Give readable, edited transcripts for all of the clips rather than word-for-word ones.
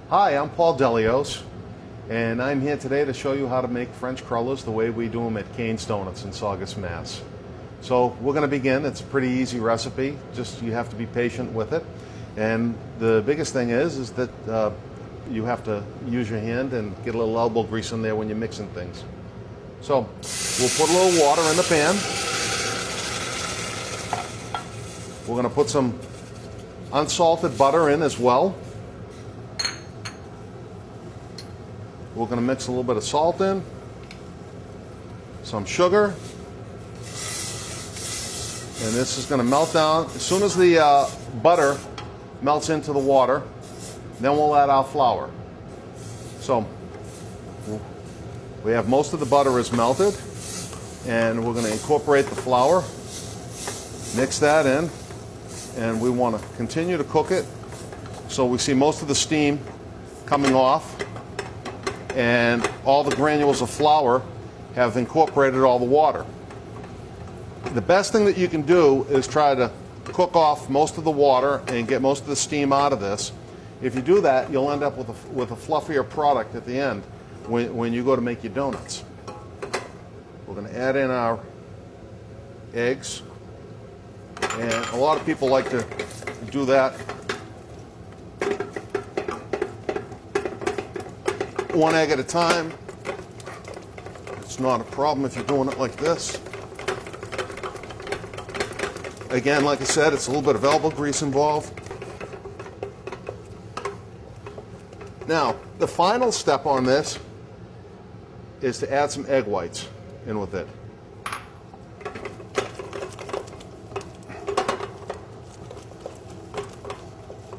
Hi, I'm Paul Delios, and I'm here today to show you how to make French crullers the way we do them at Kane's Donuts in Saugus, Mass. So we're going to begin. It's a pretty easy recipe, just you have to be patient with it. And the biggest thing is that you have to use your hand and get a little elbow grease in there when you're mixing things. So we'll put a little water in the pan. We're going to put some unsalted butter in as well. We're going to mix a little bit of salt in, some sugar, and this is going to melt down. As soon as the butter melts into the water, then we'll add our flour. So we have most of the butter is melted, and we're going to incorporate the flour, mix that in, and we want to continue to cook it so we see most of the steam coming off. And all the granules of flour have incorporated all the water. The best thing that you can do is try to cook off most of the water and get most of the steam out of this. If you do that, you'll end up with a fluffier product at the end when you go to make your donuts. We're going to add in our eggs, and a lot of people like to do that one egg at a time. It's not a problem if you're doing it like this. Again, like I said, it's a little bit of elbow grease involved. Now, the final step on this is to add some egg whites in with it.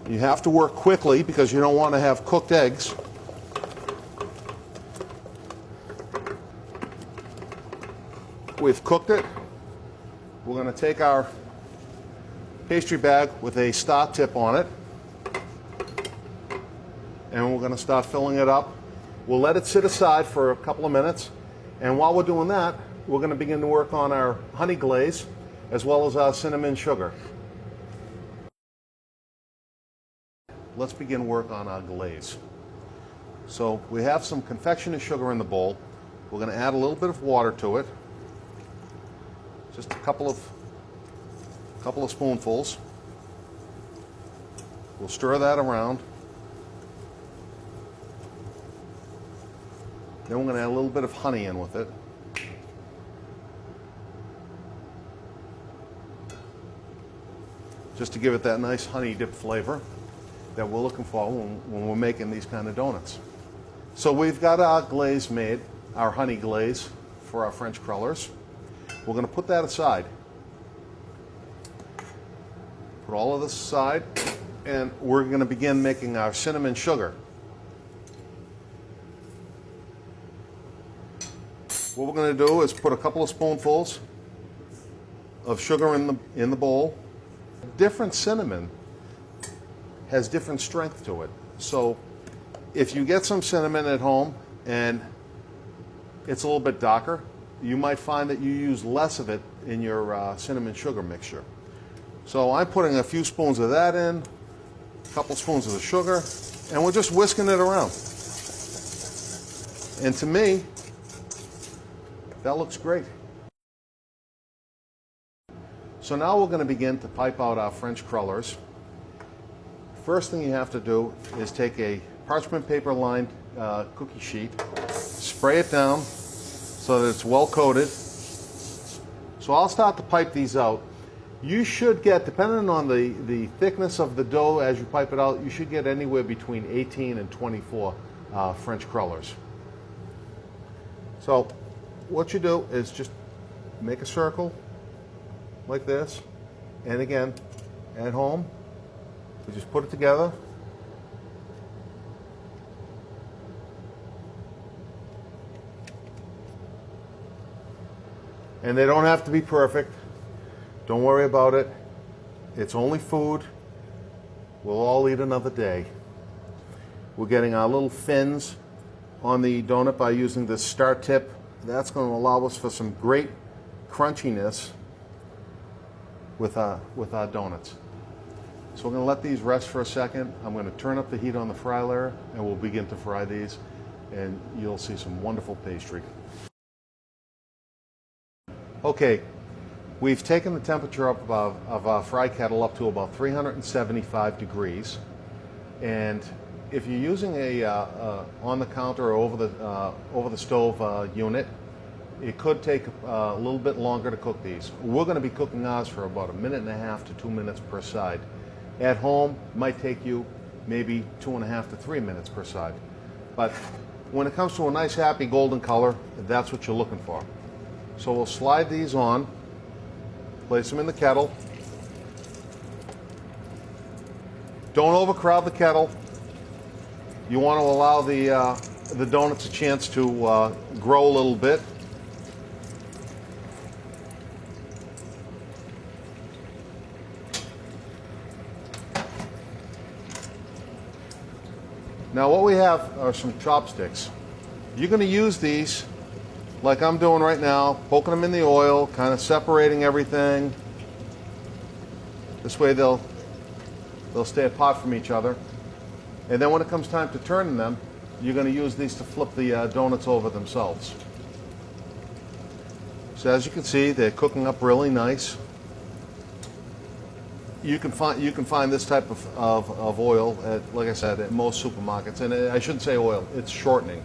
You have to work quickly because you don't want to have cooked eggs. We've cooked it. We're going to take our pastry bag with a star tip on it, and we're going to start filling it up. We'll let it sit aside for a couple of minutes, and while we're doing that, we're going to begin to work on our honey glaze as well as our cinnamon sugar. Let's begin work on our glaze. So we have some confectioner's sugar in the bowl. We're going to add a little bit of water to it. Just a couple of spoonfuls. We'll stir that around. Then we're going to add a little bit of honey in with it. Just to give it that nice honey dip flavor that we're looking for when we're making these kind of donuts. So we've got our glaze made, our honey glaze for our French crullers. We're going to put that aside. Put all of this aside, and we're going to begin making our cinnamon sugar. What we're going to do is put a couple of spoonfuls of sugar in the bowl. Different cinnamon has different strength to it. So if you get some cinnamon at home and it's a little bit darker, you might find that you use less of it in your cinnamon sugar mixture. So I'm putting a few spoons of that in, a couple spoons of the sugar, and we're just whisking it around. And to me, that looks great. So now we're going to begin to pipe out our French crullers. First thing you have to do is take a parchment paper lined cookie sheet, spray it down so that it's well coated. So I'll start to pipe these out. You should get, depending on the thickness of the dough as you pipe it out, you should get anywhere between 18 and 24 French crullers. So what you do is just make a circle like this, and again, at home, you just put it together. And they don't have to be perfect. Don't worry about it. It's only food. We'll all eat another day. We're getting our little fins on the donut by using this star tip. That's going to allow us for some great crunchiness with our donuts. So we're going to let these rest for a second. I'm going to turn up the heat on the fry layer and we'll begin to fry these, and you'll see some wonderful pastry. Okay, we've taken the temperature up of our fry kettle up to about 375 degrees, and if you're using a on the counter or over the stove unit, it could take a little bit longer to cook these. We're going to be cooking ours for about 1.5 to 2 minutes per side. At home, it might take you maybe 2.5 to 3 minutes per side. But when it comes to a nice happy golden color, that's what you're looking for. So we'll slide these on, place them in the kettle. Don't overcrowd the kettle. You want to allow the donuts a chance to grow a little bit. Now what we have are some chopsticks. You're going to use these like I'm doing right now, poking them in the oil, kind of separating everything. This way they'll stay apart from each other. And then when it comes time to turning them, you're going to use these to flip the donuts over themselves. So as you can see, they're cooking up really nice. You can find this type of oil at, like I said, at most supermarkets. And I shouldn't say oil, it's shortening.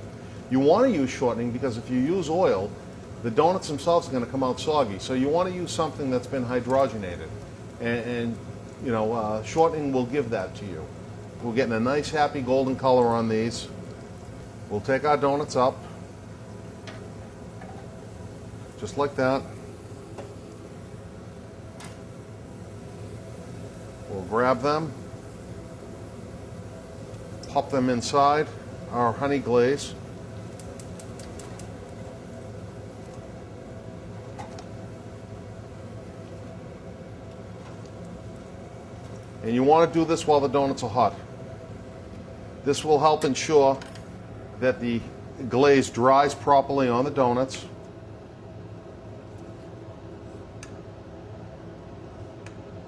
You want to use shortening because if you use oil, the donuts themselves are going to come out soggy. So you want to use something that's been hydrogenated, and you know, shortening will give that to you. We're getting a nice happy golden color on these. We'll take our donuts up, just like that. We'll grab them, pop them inside our honey glaze. And you want to do this while the donuts are hot. This will help ensure that the glaze dries properly on the donuts.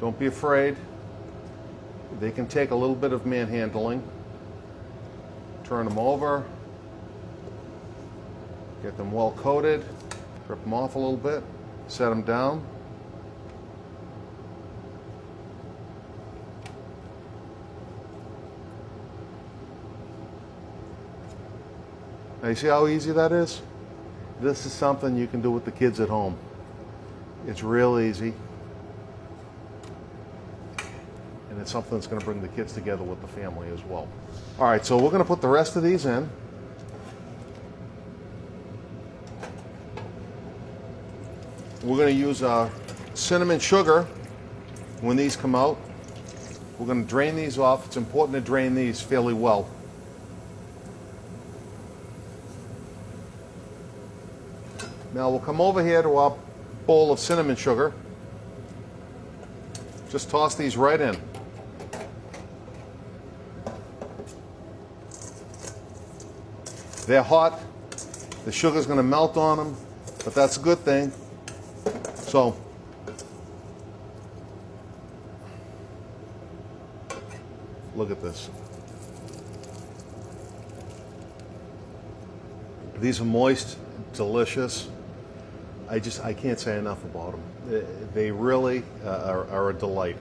Don't be afraid. They can take a little bit of manhandling. Turn them over. Get them well coated. Strip them off a little bit. Set them down. Now you see how easy that is? This is something you can do with the kids at home. It's real easy. And it's something that's going to bring the kids together with the family as well. All right, so we're going to put the rest of these in. We're going to use cinnamon sugar when these come out. We're going to drain these off. It's important to drain these fairly well. Now we'll come over here to our bowl of cinnamon sugar. Just toss these right in. They're hot. The sugar's going to melt on them, but that's a good thing. So, look at this. These are moist, delicious. I can't say enough about them. They really are a delight.